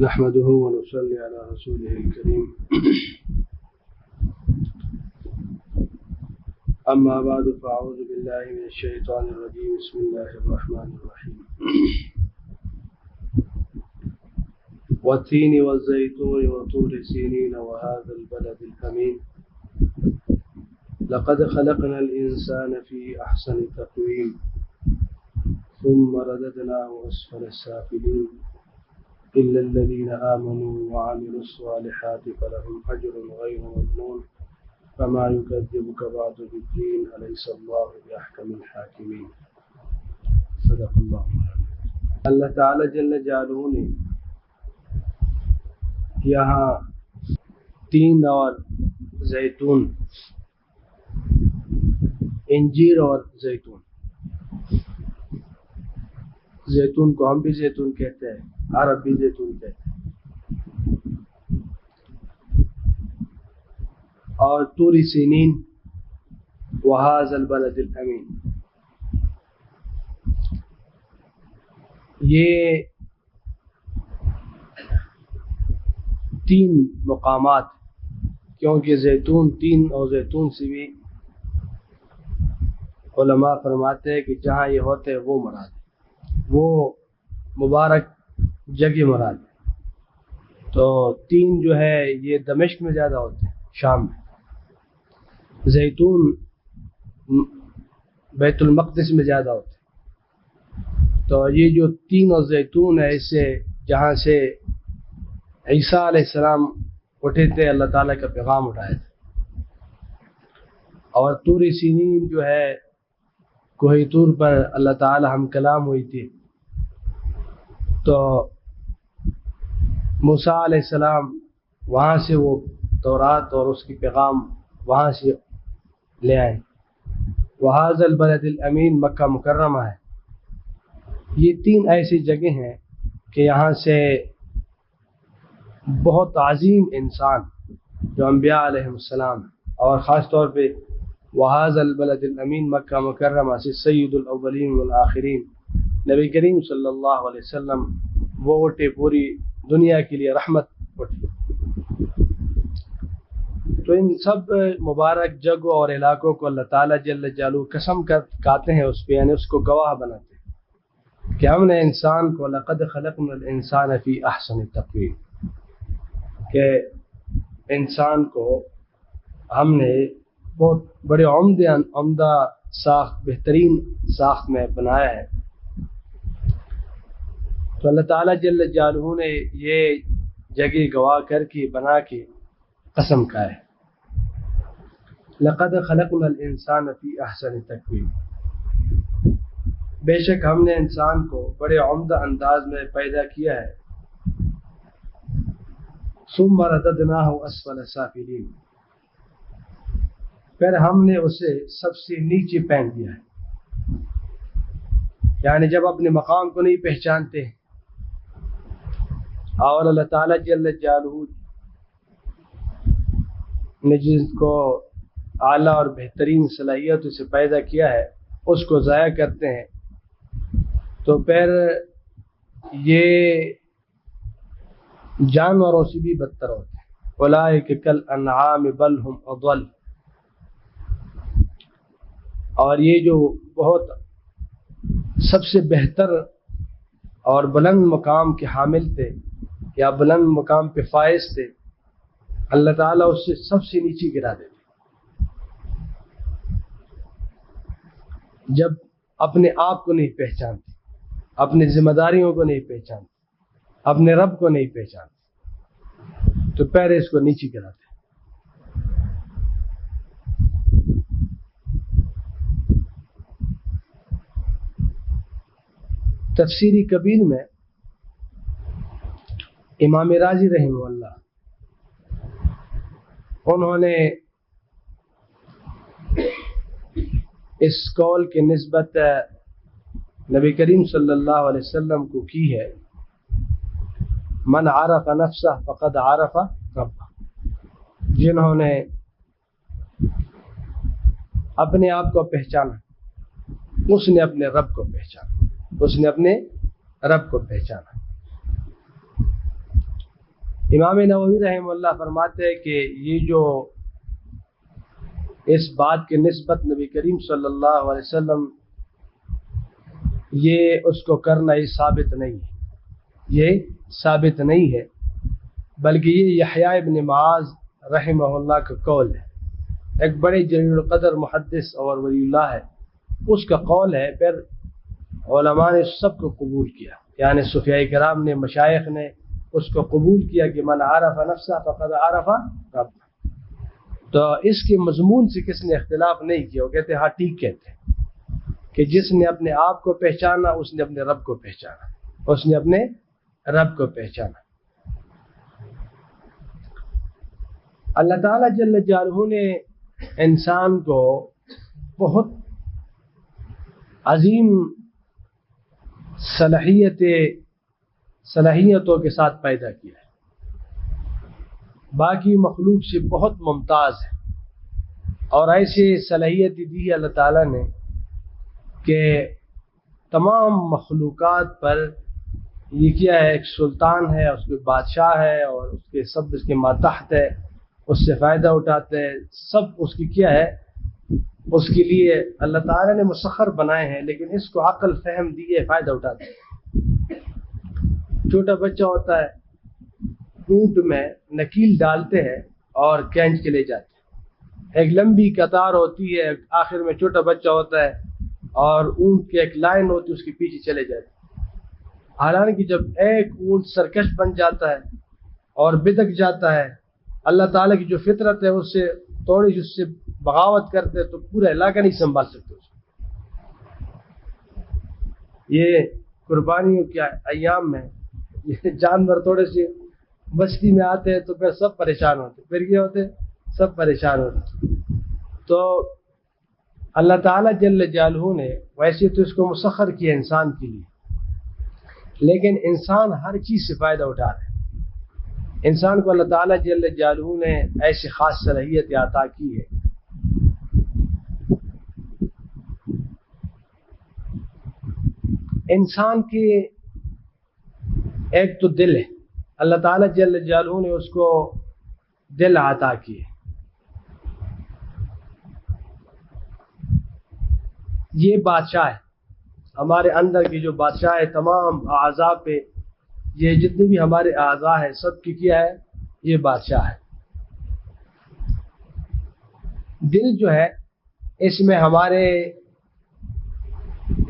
نحمده ونصلي على رسوله الكريم أما بعد فأعوذ بالله من الشيطان الرجيم بسم الله الرحمن الرحيم والتين والزيتون وطور سينين وهذا البلد الأمين لقد خلقنا الإنسان في أحسن تقويم ثم رددناه أسفل السافلين إلا الذين آمنوا وعملوا الصالحات فلهم أجر غير ممنون فما يكذبك بعد بالدين أليس الله بأحكم الحاكمين صدق الله اللہ تعالی جل جلالہ نے یہاں تین اور زیتون، انجیر اور زیتون، زیتون کو ہم بھی زیتون کہتے ہیں، عرب بھی زیتون کہتے ہیں، اور طور سینین وہذا البلد الامین، یہ تین مقامات، کیونکہ زیتون تین اور زیتون سے بھی علماء فرماتے ہیں کہ جہاں یہ ہوتے ہیں وہ مراد ہے، وہ مبارک جگہ مراد ہے۔ تو تین جو ہے یہ دمشق میں زیادہ ہوتے ہیں، شام میں، زیتون بیت المقدس میں زیادہ ہوتے ہیں۔ تو یہ جو تین اور زیتون ہے، اس سے جہاں سے عیسیٰ علیہ السلام اٹھے تھے، اللہ تعالیٰ کا پیغام اٹھائے تھے، اور طور سینین جو ہے کوہ طور پر اللہ تعالیٰ ہم کلام ہوئی تھی، تو موسیٰ علیہ السلام وہاں سے وہ تورات اور اس کی پیغام وہاں سے لے آئے۔ وہذا البلد الامین مکہ مکرمہ ہے۔ یہ تین ایسی جگہ ہیں کہ یہاں سے بہت عظیم انسان جو انبیاء علیہ السلام، اور خاص طور پہ وہذا البلد الامین مکہ مکرمہ سے سید الاولین والآخرین نبی کریم صلی اللہ علیہ وسلم وہ اٹھے، پوری دنیا کے لیے رحمت اٹھی۔ تو ان سب مبارک جگہوں اور علاقوں کو اللہ تعالیٰ جل جلالہ قسم کہتے ہیں اس پہ، یعنی اس کو گواہ بناتے ہیں کہ ہم نے انسان کو لقد خلقنا الانسان فی احسن تقویم، کہ انسان کو ہم نے بہت بڑے عمدہ ساخت، بہترین ساخت میں بنایا ہے۔ تو اللہ تعالیٰ جل جلالہ نے یہ جگہ گواہ کر کے بنا کے قسم کھایا ہے، لقد خلقنا الانسان فی احسن تقویم، بے شک ہم نے انسان کو بڑے عمدہ انداز میں پیدا کیا ہے۔ ثم رددناہ اسفل سافلین، پھر ہم نے اسے سب سے نیچے پھینک دیا ہے، یعنی جب اپنے مقام کو نہیں پہچانتے، اور اللہ تعالیٰ جل جلالہ نے جس کو اعلیٰ اور بہترین صلاحیتوں سے پیدا کیا ہے اس کو ضائع کرتے ہیں، تو پھر یہ جانوروں سے بھی بدتر ہوتے ہیں۔ اولئک کالانعام بل ہم اضل، اور یہ جو بہت سب سے بہتر اور بلند مقام کے حامل تھے یا بلند مقام پہ فائز تھے، اللہ تعالیٰ اس سے سب سے نیچے گرا دیتے۔ جب اپنے آپ کو نہیں پہچانتے، اپنی ذمہ داریوں کو نہیں پہچانتے، اپنے رب کو نہیں پہچانتے، تو پہلے اس کو نیچے گراتے۔ تفسیری کبیر میں امام راضی رحمہ اللہ انہوں نے اس قول کی نسبت نبی کریم صلی اللہ علیہ وسلم کو کی ہے، من عرف نفسہ فقد عرف ربہ، جنہوں نے اپنے آپ کو پہچانا اس نے اپنے رب کو پہچانا، اس نے اپنے رب کو پہچانا۔ امام نووی رحمہ اللہ فرماتے ہیں کہ یہ جو اس بات کی نسبت نبی کریم صلی اللہ علیہ وسلم یہ اس کو کرنا یہ ثابت نہیں ہے، یہ ثابت نہیں ہے، بلکہ یہ یحییٰ ابن معاذ رحمہ اللہ کا قول ہے، ایک بڑے جلیل القدر محدث اور ولی اللہ ہے، اس کا قول ہے۔ پھر علماء نے سب کو قبول کیا، یعنی صوفیاء کرام نے، مشائخ نے اس کو قبول کیا کہ من عرف نفسہ فقد عرف رب۔ تو اس کے مضمون سے کس نے اختلاف نہیں کیا، وہ کہتے ہاں ٹھیک کہتے ہیں کہ جس نے اپنے آپ کو پہچانا اس نے اپنے رب کو پہچانا، اس نے اپنے رب کو پہچانا۔ اللہ تعالیٰ جل جلالہ نے انسان کو بہت عظیم صلاحیتوں کے ساتھ پیدا کیا ہے، باقی مخلوق سے بہت ممتاز ہے، اور ایسی صلاحیت دی ہے اللہ تعالیٰ نے کہ تمام مخلوقات پر یہ کیا ہے، ایک سلطان ہے، اس کے بادشاہ ہے، اور اس کے سب اس کے ماتحت ہے، اس سے فائدہ اٹھاتے ہیں، سب اس کی کیا ہے، اس کے لیے اللہ تعالیٰ نے مسخر بنائے ہیں، لیکن اس کو عقل فہم دیے فائدہ اٹھاتے ہیں۔ چھوٹا بچہ ہوتا ہے، اونٹ میں نکیل ڈالتے ہیں اور کھینچ کے لے جاتے ہیں، ایک لمبی قطار ہوتی ہے، آخر میں چھوٹا بچہ ہوتا ہے اور اونٹ کی ایک لائن ہوتی ہے، اس کے پیچھے چلے جاتے ہیں۔ حالانکہ جب ایک اونٹ سرکش بن جاتا ہے اور بدک جاتا ہے، اللہ تعالیٰ کی جو فطرت ہے اس سے تھوڑی سی اس سے بغاوت کرتے تو پورا علاقہ نہیں سنبھال سکتے اس کو۔ یہ قربانیوں کے ایام میں یہ جانور تھوڑے سے بستی میں آتے ہیں تو پھر سب پریشان ہوتے، پھر کیا ہوتے، سب پریشان ہوتے۔ تو اللہ تعالیٰ جل جلالہ نے ویسے تو اس کو مسخر کیا انسان کے لیے، لیکن انسان ہر چیز سے فائدہ اٹھا رہا ہے۔ انسان کو اللہ تعالیٰ جل جلالہ نے ایسی خاص صلاحیت عطا کی ہے۔ انسان کے ایک تو دل ہے، اللہ تعالیٰ جل جلالہ نے اس کو دل عطا کیے، یہ بادشاہ ہے ہمارے اندر کی جو بادشاہ ہے، تمام اعضاء پہ یہ جتنے بھی ہمارے اعضاء ہیں سب کی کیا ہے، یہ بادشاہ ہے۔ دل جو ہے اس میں ہمارے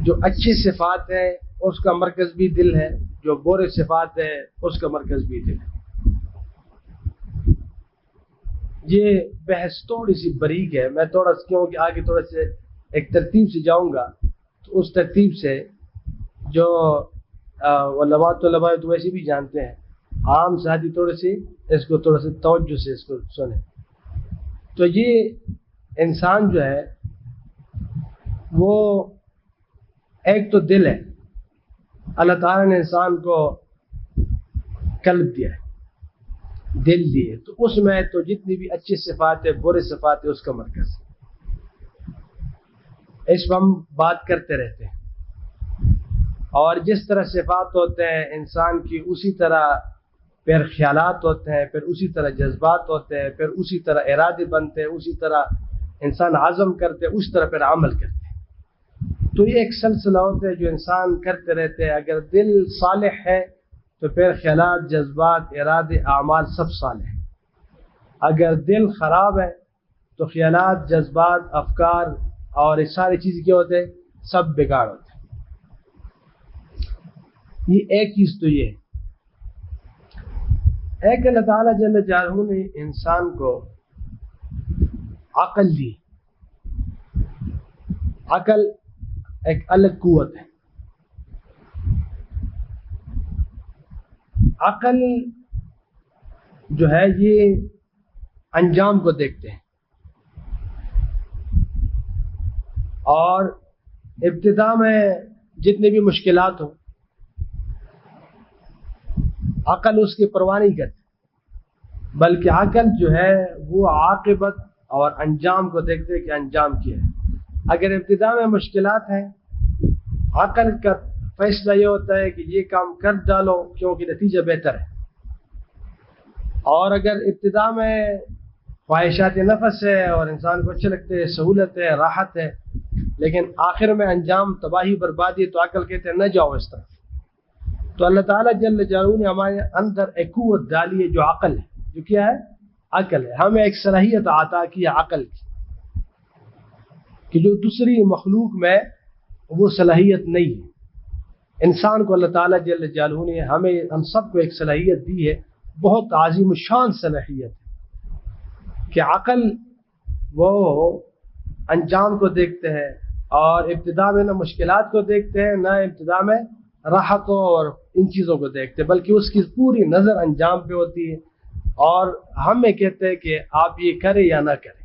جو اچھی صفات ہے اس کا مرکز بھی دل ہے، جو برے صفات ہے اس کا مرکز بھی دل ہے۔ یہ بحث تھوڑی سی باریک ہے، میں تھوڑا کیونکہ آگے تھوڑا سے ایک ترتیب سے جاؤں گا، تو اس ترتیب سے جو علماء تو ویسے بھی جانتے ہیں، عام ساتھی تھوڑے سے اس کو تھوڑا سے توجہ سے اس کو سنیں۔ تو یہ انسان جو ہے وہ ایک تو دل ہے، اللہ تعالیٰ نے انسان کو قلب دیا ہے، دل دیے، تو اس میں تو جتنی بھی اچھی صفات ہے برے صفات ہے اس کا مرکز ہے۔ اس پر ہم بات کرتے رہتے ہیں، اور جس طرح صفات ہوتے ہیں انسان کی اسی طرح پھر خیالات ہوتے ہیں، پھر اسی طرح جذبات ہوتے ہیں، پھر اسی طرح ارادے بنتے ہیں، اسی طرح انسان عزم کرتے ہیں، اس طرح پھر عمل کرتے ہیں۔ تو یہ ایک سلسلہ ہوتا ہے جو انسان کرتے رہتے ہیں۔ اگر دل صالح ہے تو پھر خیالات، جذبات، ارادے، اعمال سب صالح ہیں۔ اگر دل خراب ہے تو خیالات، جذبات، افکار اور یہ ساری چیزیں کیا ہوتے ہیں، سب بیکار ہوتے ہیں۔ یہ ایک چیز تو یہ ہے۔ ایک اللہ تعالیٰ جل جلالہ نے انسان کو عقل دی۔ عقل ایک الگ قوت ہے۔ عقل جو ہے یہ انجام کو دیکھتے ہیں، اور ابتدا میں جتنے بھی مشکلات ہوں عقل اس کی پرواہ نہیں کرتی، بلکہ عقل جو ہے وہ عاقبت اور انجام کو دیکھتے ہیں کہ انجام کیا ہے۔ اگر ابتدا میں مشکلات ہیں، عقل کا فیصلہ یہ ہوتا ہے کہ یہ کام کر ڈالو کیونکہ نتیجہ بہتر ہے، اور اگر ابتدا میں خواہشات نفس ہے اور انسان کو اچھے لگتے ہیں، سہولت ہے، راحت ہے، لیکن آخر میں انجام تباہی بربادی، تو عقل کہتے ہیں نہ جاؤ اس طرف۔ تو اللہ تعالیٰ جل جلالہ نے ہمارے اندر ایک قوت ڈالی ہے جو عقل ہے، جو کیا ہے؟ عقل ہے۔ ہمیں ایک صلاحیت عطا کی ہے عقل کی، کہ جو دوسری مخلوق میں وہ صلاحیت نہیں ہے۔ انسان کو اللہ تعالیٰ جل جلالہ نے ہم سب کو ایک صلاحیت دی ہے، بہت عظیم الشان صلاحیت ہے، کہ عقل وہ انجام کو دیکھتے ہیں، اور ابتدا میں نہ مشکلات کو دیکھتے ہیں، نہ ابتدا میں راحتوں اور ان چیزوں کو دیکھتے ہیں، بلکہ اس کی پوری نظر انجام پہ ہوتی ہے، اور ہمیں کہتے ہیں کہ آپ یہ کریں یا نہ کریں۔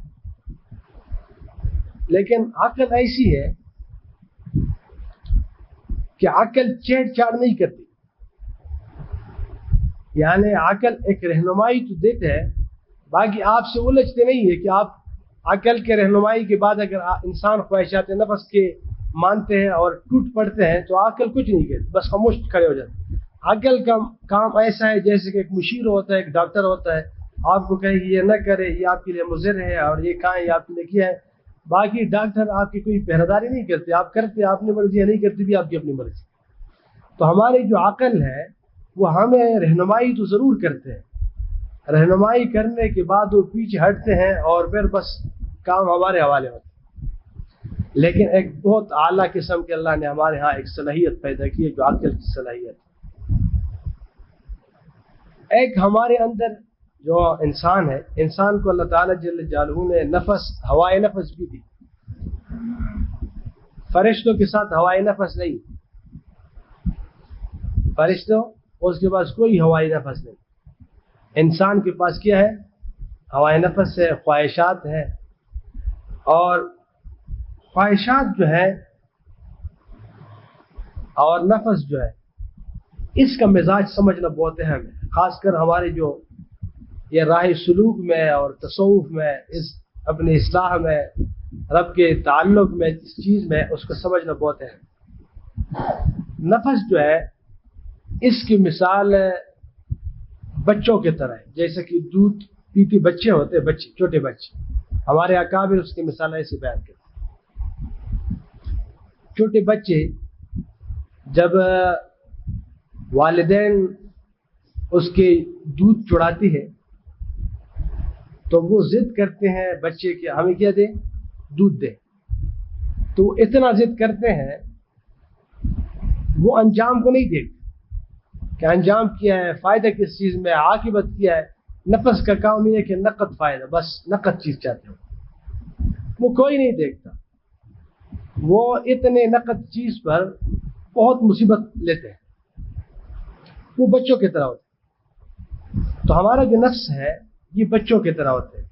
لیکن عقل ایسی ہے کہ عقل چھیڑ چھاڑ نہیں کرتی، یعنی عقل ایک رہنمائی تو دیتے ہے، باقی آپ سے الجھتے نہیں ہے کہ آپ عقل کے رہنمائی کے بعد اگر انسان خواہشات نفس کے مانتے ہیں اور ٹوٹ پڑتے ہیں تو عقل کچھ نہیں کہتی، بس خاموش کھڑے ہو جاتے ہیں۔ عقل کا کام ایسا ہے جیسے کہ ایک مشیر ہوتا ہے، ایک ڈاکٹر ہوتا ہے، آپ کو کہے یہ نہ کرے، یہ آپ کے لیے مضر ہے، اور یہ کھائیں، یہ آپ کے لیے کیا ہے۔ باقی ڈاکٹر آپ کی کوئی پہرےداری نہیں کرتے، آپ کرتے آپ نے مرضی، نہیں کرتے بھی آپ کی اپنی مرضی۔ تو ہماری جو عقل ہے وہ ہمیں رہنمائی تو ضرور کرتے ہیں، رہنمائی کرنے کے بعد وہ پیچھے ہٹتے ہیں اور پھر بس کام ہمارے حوالے ہوتا ہے۔ لیکن ایک بہت اعلیٰ قسم کے اللہ نے ہمارے ہاں ایک صلاحیت پیدا کی ہے جو عقل کی صلاحیت ہے۔ ایک ہمارے اندر جو انسان ہے، انسان کو اللہ تعالیٰ جل جلالہ نے نفس، ہوائے نفس بھی دی۔ فرشتوں کے ساتھ ہوائے نفس نہیں، فرشتوں اس کے پاس کوئی ہوائے نفس نہیں۔ انسان کے پاس کیا ہے؟ ہوائے نفس ہے، خواہشات ہے، اور خواہشات جو ہے اور نفس جو ہے، اس کا مزاج سمجھنا بہت اہم ہے، خاص کر ہمارے جو یہ راہ سلوک میں اور تصوف میں، اس اپنی اصلاح میں، رب کے تعلق میں، اس چیز میں اس کو سمجھنا بہت اہم۔ نفس جو ہے اس کی مثال بچوں کی طرح ہے، جیسے کہ دودھ پیتی بچے ہوتے، بچے، چھوٹے بچے، ہمارے اکابر اس کی مثال ایسی بیان کرتے ہیں۔ چھوٹے بچے جب والدین اس کے دودھ چڑھاتی ہے تو وہ ضد کرتے ہیں بچے کہ ہمیں کیا دے؟ دودھ دے۔ تو وہ اتنا ضد کرتے ہیں، وہ انجام کو نہیں دیکھتے کہ انجام کیا ہے، فائدہ کس چیز میں، عاقبت کیا ہے۔ نفس کا کام یہ ہے کہ نقد فائدہ، بس نقد چیز چاہتے ہو، وہ کوئی نہیں دیکھتا۔ وہ اتنے نقد چیز پر بہت مصیبت لیتے ہیں، وہ بچوں کی طرح ہوتے ہیں۔ تو ہمارا جو نفس ہے یہ بچوں کی طرح ہوتے ہیں،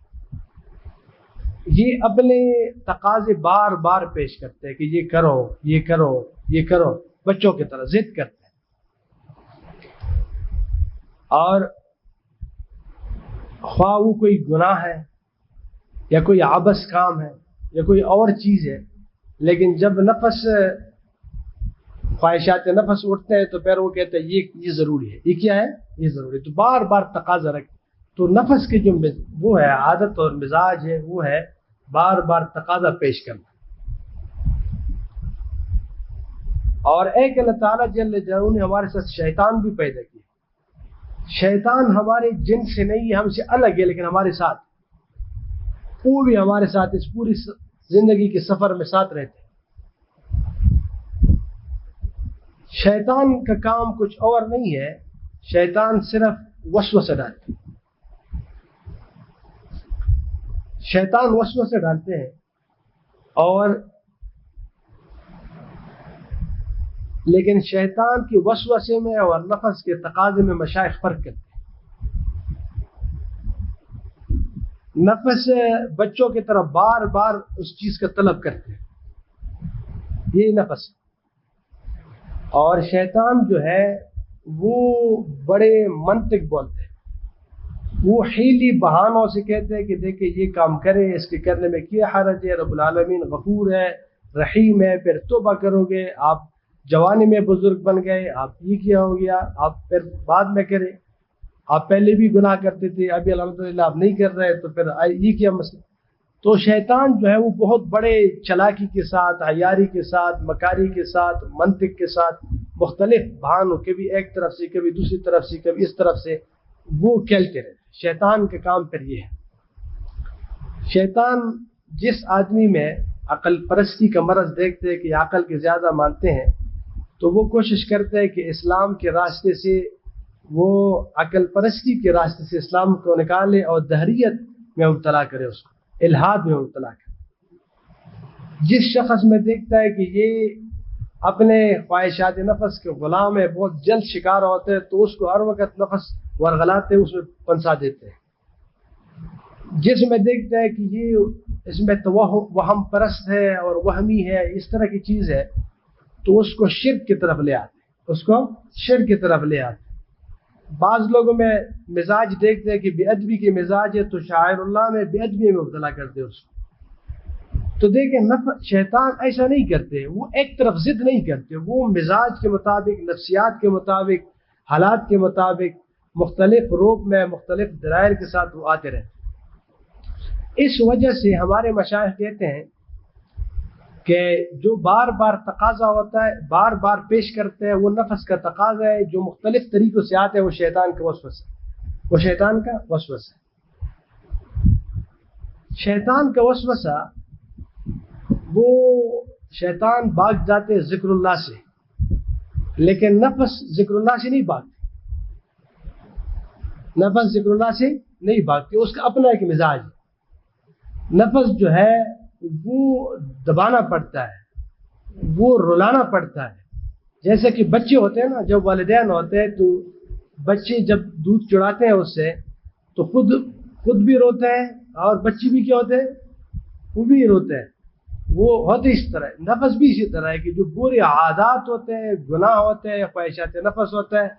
یہ اپنے تقاضے بار بار پیش کرتے ہیں کہ یہ کرو، یہ کرو، یہ کرو، بچوں کی طرح ضد کرتے ہیں۔ اور خواہ وہ کوئی گناہ ہے یا کوئی عبث کام ہے یا کوئی اور چیز ہے، لیکن جب نفس، خواہشات نفس اٹھتے ہیں تو پھر وہ کہتے ہیں یہ ضروری ہے، یہ کیا ہے؟ یہ ضروری ہے، تو بار بار تقاضا رکھ۔ تو نفس کے جو وہ ہے عادت اور مزاج ہے، وہ ہے بار بار تقاضا پیش کرنا۔ اور ایک اللہ تعالیٰ جل جلالہ نے ہمارے ساتھ شیطان بھی پیدا کیا۔ شیطان ہمارے جن سے نہیں ہے، ہم سے الگ ہے، لیکن ہمارے ساتھ، وہ بھی ہمارے ساتھ اس پوری زندگی کے سفر میں ساتھ رہتے ہیں۔ شیطان کا کام کچھ اور نہیں ہے، شیطان صرف وسوسہ ڈالتے ہیں، شیطان وسوسے ڈالتے ہیں، اور لیکن شیطان کی وسوسے میں اور نفس کے تقاضے میں مشائخ فرق کرتے ہیں۔ نفس بچوں کی طرف بار بار اس چیز کا طلب کرتے ہیں، یہ نفس۔ اور شیطان جو ہے وہ بڑے منطق بولتے ہیں، وہ حیلی بہانوں سے کہتے ہیں کہ دیکھیں یہ کام کرے، اس کے کرنے میں کیا حرج ہے، رب العالمین غفور ہے، رحیم ہے، پھر توبہ کرو گے، آپ جوانی میں بزرگ بن گئے، آپ یہ کیا ہو گیا، آپ پھر بعد میں کریں۔ آپ پہلے بھی گناہ کرتے تھے، ابھی الحمدللہ آپ نہیں کر رہے، تو پھر یہ کیا مسئلہ؟ تو شیطان جو ہے وہ بہت بڑے چلاکی کے ساتھ، عیاری کے ساتھ، مکاری کے ساتھ، منطق کے ساتھ، مختلف بہانوں، کبھی ایک طرف سے، کبھی دوسری طرف سے، کبھی اس طرف سے وہ کھیلتے رہتے۔ شیطان کا کام پھر یہ ہے، شیطان جس آدمی میں عقل پرستی کا مرض دیکھتے ہیں کہ عقل کے زیادہ مانتے ہیں، تو وہ کوشش کرتے ہیں کہ اسلام کے راستے سے وہ عقل پرستی کے راستے سے اسلام کو نکالے اور دہریت میں مبتلا کرے، اس کو الہاد میں مبتلا کرے۔ جس شخص میں دیکھتا ہے کہ یہ اپنے خواہشات نفس کے غلام ہے، بہت جلد شکار ہوتے ہیں، تو اس کو ہر وقت نفس ورغلاتے اس میں پنسا دیتے ہیں۔ جس میں دیکھتا ہے کہ یہ اس میں تو وہم پرست ہے اور وہمی ہے، اس طرح کی چیز ہے، تو اس کو شرک کی طرف لے آتے، اس کو شرک کی طرف لے آتے۔ بعض لوگوں میں مزاج دیکھتے ہیں کہ بے ادبی کے مزاج ہے، تو شاعر اللہ میں بے ادبی میں مبتلا کرتے اس کو۔ تو دیکھیں شیطان ایسا نہیں کرتے، وہ ایک طرف ضد نہیں کرتے، وہ مزاج کے مطابق، نفسیات کے مطابق، حالات کے مطابق مختلف روپ میں، مختلف دلائل کے ساتھ وہ آتے رہتے۔ اس وجہ سے ہمارے مشائخ کہتے ہیں کہ جو بار بار تقاضا ہوتا ہے، بار بار پیش کرتے ہیں، وہ نفس کا تقاضا ہے، جو مختلف طریقوں سے آتے ہیں، وہ شیطان کا وسوسہ ہے، وہ شیطان کا وسوسہ ہے۔ شیطان کا وسوسہ، وہ شیطان بھاگ جاتے ذکر اللہ سے، لیکن نفس ذکر اللہ سے نہیں بھاگتی، نفس ذکر اللہ سے نہیں بھاگتی، اس کا اپنا ایک مزاج ہے۔ نفس جو ہے وہ دبانا پڑتا ہے، وہ رلانا پڑتا ہے۔ جیسے کہ بچے ہوتے ہیں نا، جب والدین ہوتے ہیں تو بچے جب دودھ چڑھاتے ہیں اس سے، تو خود بھی روتے ہیں اور بچے بھی کیا ہوتے ہیں، وہ بھی روتے ہیں۔ وہ ہوتے اس طرح، نفس بھی اسی طرح ہے کہ جو برے عادات ہوتے ہیں، گناہ ہوتے ہیں، خواہشات نفس ہوتا ہے،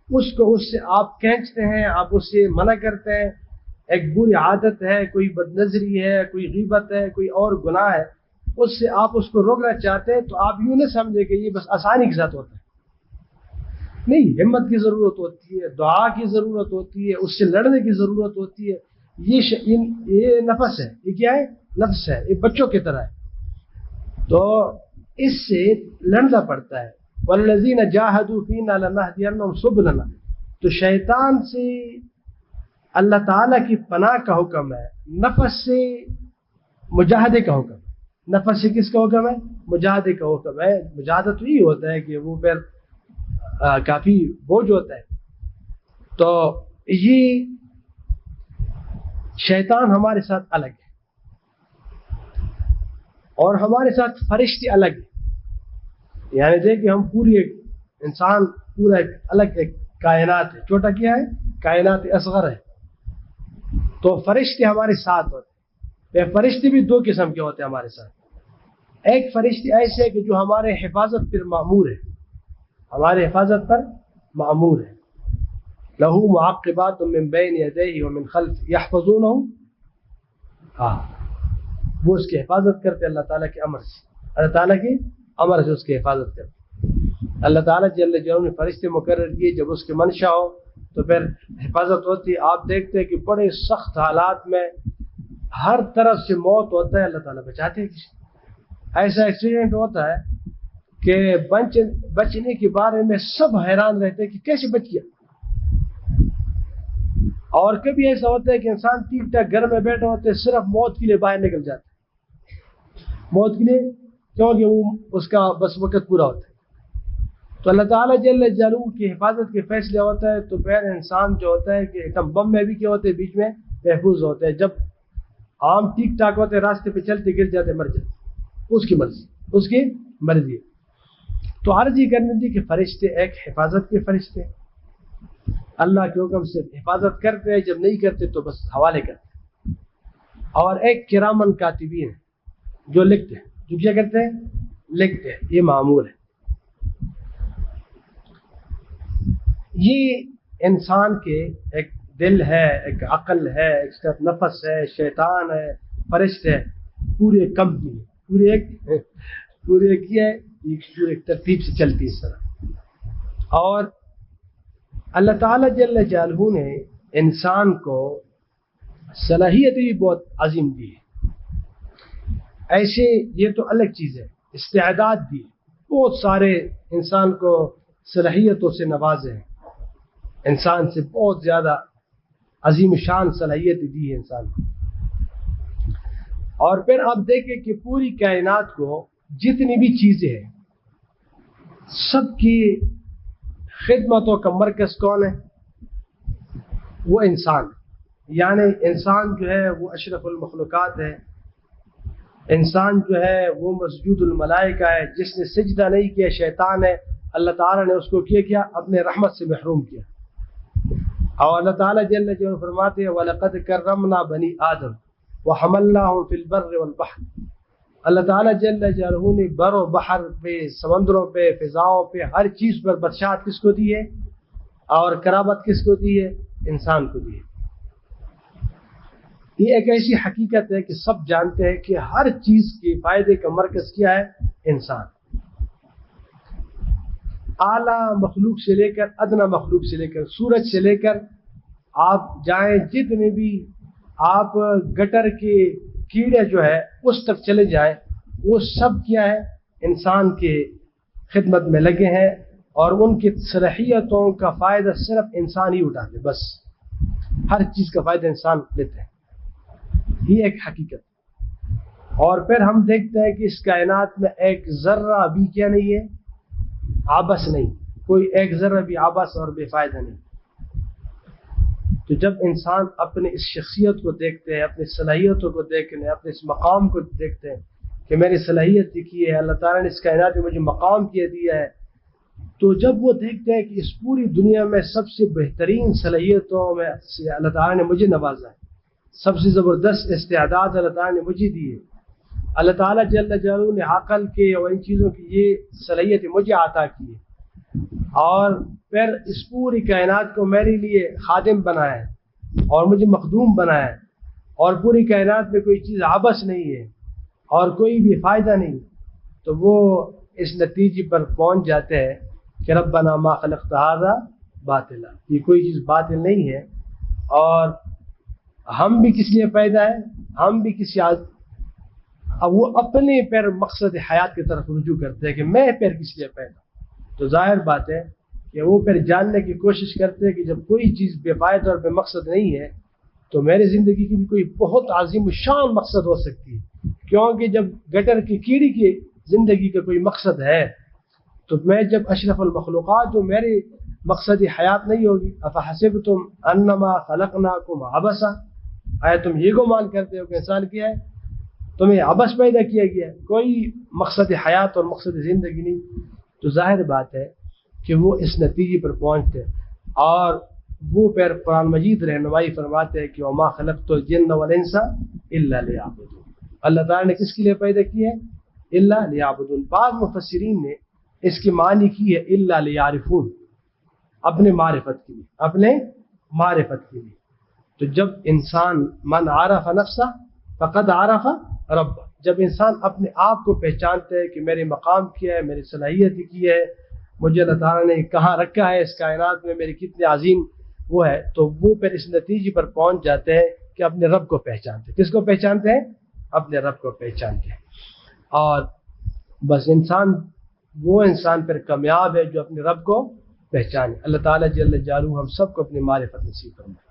اس کو اس سے آپ کھینچتے ہیں، آپ اس سے منع کرتے ہیں۔ ایک بری عادت ہے، کوئی بد نظری ہے، کوئی غیبت ہے، کوئی اور گناہ ہے، اس سے آپ اس کو روکنا چاہتے ہیں، تو آپ یوں نہ سمجھے کہ یہ بس آسانی کے ساتھ ہوتا ہے، نہیں، ہمت کی ضرورت ہوتی ہے، دعا کی ضرورت ہوتی ہے، اس سے لڑنے کی ضرورت ہوتی ہے۔ یہ نفس ہے، یہ کیا ہے؟ نفس ہے، یہ بچوں کی طرح ہے، تو اس سے لڑنا پڑتا ہے۔ والذین جاہدوا فینا لنہدینہم سبلنا، تو شیطان سے اللہ تعالیٰ کی پناہ کا حکم ہے، نفس سے مجاہدے کا حکم ہے۔ نفس سے کس کا حکم ہے؟ مجاہدے کا حکم ہے۔ مجاہدہ تو یہ ہوتا ہے کہ وہ پھر کافی بوجھ ہوتا ہے۔ تو یہ شیطان ہمارے ساتھ الگ ہے، اور ہمارے ساتھ فرشتے الگ ہیں۔ یعنی دیکھیں ہم پوری ایک انسان پورا ایک الگ ایک کائنات ہے، چھوٹا کیا ہے؟ کائنات اصغر ہے۔ تو فرشتے ہمارے ساتھ ہوتے ہیں۔ فرشتے بھی دو قسم کے ہوتے ہیں ہمارے ساتھ۔ ایک فرشتے ایسے ہیں کہ جو ہمارے حفاظت پر مأمور ہے، ہمارے حفاظت پر مأمور ہے۔ لہو معقبات من بین یدیہ ومن خلف یحفظونہ، وہ اس کی حفاظت کرتے اللہ تعالیٰ کے امر سے، اللہ تعالیٰ کے امر سے اس کی حفاظت کرتے۔ اللہ تعالیٰ جل جلالہ نے فرشتے مقرر کیے، جب اس کی منشا ہو تو پھر حفاظت ہوتی ہے۔ آپ دیکھتے ہیں کہ بڑے سخت حالات میں ہر طرف سے موت ہوتا ہے، اللہ تعالیٰ بچاتے ہیں کسی۔ ایسا ایکسیڈنٹ ہوتا ہے کہ بچنے کے بارے میں سب حیران رہتے ہیں کہ کیسے بچ گیا، اور کبھی ایسا ہوتا ہے کہ انسان ٹھیک ٹھاک گھر میں بیٹھا ہوتا ہے، صرف موت کے لیے باہر نکل جاتا ہے، موت کے لیے، کیونکہ وہ اس کا بس وقت پورا ہوتا ہے۔ تو اللہ تعالیٰ جل جلالہ کی حفاظت کے فیصلے ہوتا ہے، تو پھر انسان جو ہوتا ہے کہ ایک بم میں بھی کیا ہوتے ہیں، بیچ میں محفوظ ہوتے ہیں۔ جب عام ٹھیک ٹھاک ہوتے ہیں، راستے پہ چلتے گر جاتے، مر جاتے، اس کی مرضی، اس کی مرضی۔ تو عرض یہ کرنے دی کہ فرشتے ایک حفاظت کے فرشتے اللہ کے حکم سے حفاظت کرتے ہیں، جب نہیں کرتے تو بس حوالے کرتے ہیں۔ اور ایک کرامن کاتبین جو لکھتے ہیں، جو کیا کرتے ہیں؟ لکھتے ہیں، یہ معمول ہے۔ یہ انسان کے ایک دل ہے، ایک عقل ہے، ایک نفس ہے، شیطان ہے، فرشتے ہے، پورے کمپنی، پورے ایک ترتیب سے چلتی اس طرح۔ اور اللہ تعالیٰ جل جلالہ نے انسان کو صلاحیت بھی بہت عظیم دی ہے. ایسے یہ تو الگ چیز ہے، استعداد دی، بہت سارے انسان کو صلاحیتوں سے نوازے ہیں، انسان سے بہت زیادہ عظیم شان صلاحیت دی ہے انسان کو. اور پھر آپ دیکھیں کہ پوری کائنات کو جتنی بھی چیزیں ہیں سب کی خدمتوں کا مرکز کون ہے؟ وہ انسان. یعنی انسان جو ہے وہ اشرف المخلوقات ہے، انسان جو ہے وہ مسجود الملائکہ ہے. جس نے سجدہ نہیں کیا شیطان ہے، اللہ تعالیٰ نے اس کو کیا اپنے رحمت سے محروم کیا. اور اللہ تعالیٰ جل جلالہ فرماتے ہیں وَلَقَدْ كَرَّمْنَا بَنِي آدم وَحَمَلْنَاهُمْ فِي الْبَرِّ وَالْبَحْرِ. اللہ تعالیٰ جل جلالہ نے بر و بحر پہ، سمندروں پہ، فضاؤں پہ، ہر چیز پر بادشاہت کس کو دی ہے اور کرامت کس کو دی ہے؟ انسان کو دی ہے. یہ ایک ایسی حقیقت ہے کہ سب جانتے ہیں کہ ہر چیز کے فائدے کا مرکز کیا ہے؟ انسان. اعلیٰ مخلوق سے لے کر ادنی مخلوق سے لے کر سورج سے لے کر آپ جائیں، جتنے بھی آپ گٹر کے کیڑے جو ہے اس تک چلے جائیں، وہ سب کیا ہے؟ انسان کے خدمت میں لگے ہیں اور ان کی صلاحیتوں کا فائدہ صرف انسان ہی اٹھاتے. بس ہر چیز کا فائدہ انسان لیتے ہیں. یہ ایک حقیقت. اور پھر ہم دیکھتے ہیں کہ اس کائنات میں ایک ذرہ بھی کیا نہیں ہے؟ عبث نہیں. کوئی ایک ذرہ بھی عبث اور بے فائدہ نہیں. تو جب انسان اپنے اس شخصیت کو دیکھتے ہیں، اپنی صلاحیتوں کو دیکھتے ہیں، اپنے اس مقام کو دیکھتے ہیں کہ میری صلاحیت کی ہے، اللہ تعالیٰ نے اس کائنات میں مجھے مقام کیا دیا ہے، تو جب وہ دیکھتے ہیں کہ اس پوری دنیا میں سب سے بہترین صلاحیتوں میں اللہ تعالیٰ نے مجھے نوازا ہے، سب سے زبردست استعداد اللہ تعالیٰ نے مجھے دی ہے، اللہ تعالیٰ جل جلالہ نے عقل کے اور ان چیزوں کی یہ صلاحیت مجھے عطا کی ہے، اور پھر اس پوری کائنات کو میرے لیے خادم بنایا ہے اور مجھے مخدوم بنایا ہے، اور پوری کائنات میں کوئی چیز عبث نہیں ہے اور کوئی بھی فائدہ نہیں، تو وہ اس نتیجے پر پہنچ جاتے ہیں کہ ربنا ما خلقت ھذا باطلا، یہ کوئی چیز باطل نہیں ہے. اور ہم بھی کس لیے پیدا ہیں؟ ہم بھی کسی اب وہ اپنے پھر مقصد حیات کی طرف رجوع کرتے ہیں کہ میں پھر کس لیے پیدا. تو ظاہر بات ہے کہ وہ پھر جاننے کی کوشش کرتے ہیں کہ جب کوئی چیز بے فائدہ اور بے مقصد نہیں ہے تو میری زندگی کی بھی کوئی بہت عظیم الشان مقصد ہو سکتی ہے. کیونکہ جب گٹر کی کیڑی کی زندگی کا کوئی مقصد ہے تو میں جب اشرف المخلوقات ہوں میری مقصد حیات نہیں ہوگی. افحسبتم انما خلقناکم عبثا، آیا تم یہ گمان کرتے ہو کہ انسان کیا ہے؟ تمہیں عبث پیدا کیا گیا ہے، کوئی مقصد حیات اور مقصد زندگی نہیں. تو ظاہر بات ہے کہ وہ اس نتیجے پر پہنچتے ہیں اور وہ پھر قرآن مجید رہنمائی فرماتے ہیں کہ وما خلقت الجن والانس الا لیعبدون. اللہ تعالیٰ نے کس کے لیے پیدا کی ہے؟ الا لیعبدون. بعض مفسرین نے اس کی معنی کی ہے الا لیعرفون، اپنے معرفت کے لیے، اپنے معرفت کے لیے. تو جب انسان من عرف نفسہ فقد عرف رب، جب انسان اپنے آپ کو پہچانتے ہیں کہ میرے مقام کیا ہے، میری صلاحیت کی ہے، مجھے اللہ تعالیٰ نے کہاں رکھا ہے اس کائنات میں، میری کتنے عظیم وہ ہے، تو وہ پھر اس نتیجے پر پہنچ جاتے ہیں کہ اپنے رب کو پہچانتے ہیں. کس کو پہچانتے ہیں؟ اپنے رب کو پہچانتے ہیں. اور بس وہ انسان پھر کامیاب ہے جو اپنے رب کو پہچانے. اللہ تعالیٰ جل جلالہ ہم سب کو اپنی معرفت نصیب فرمائے.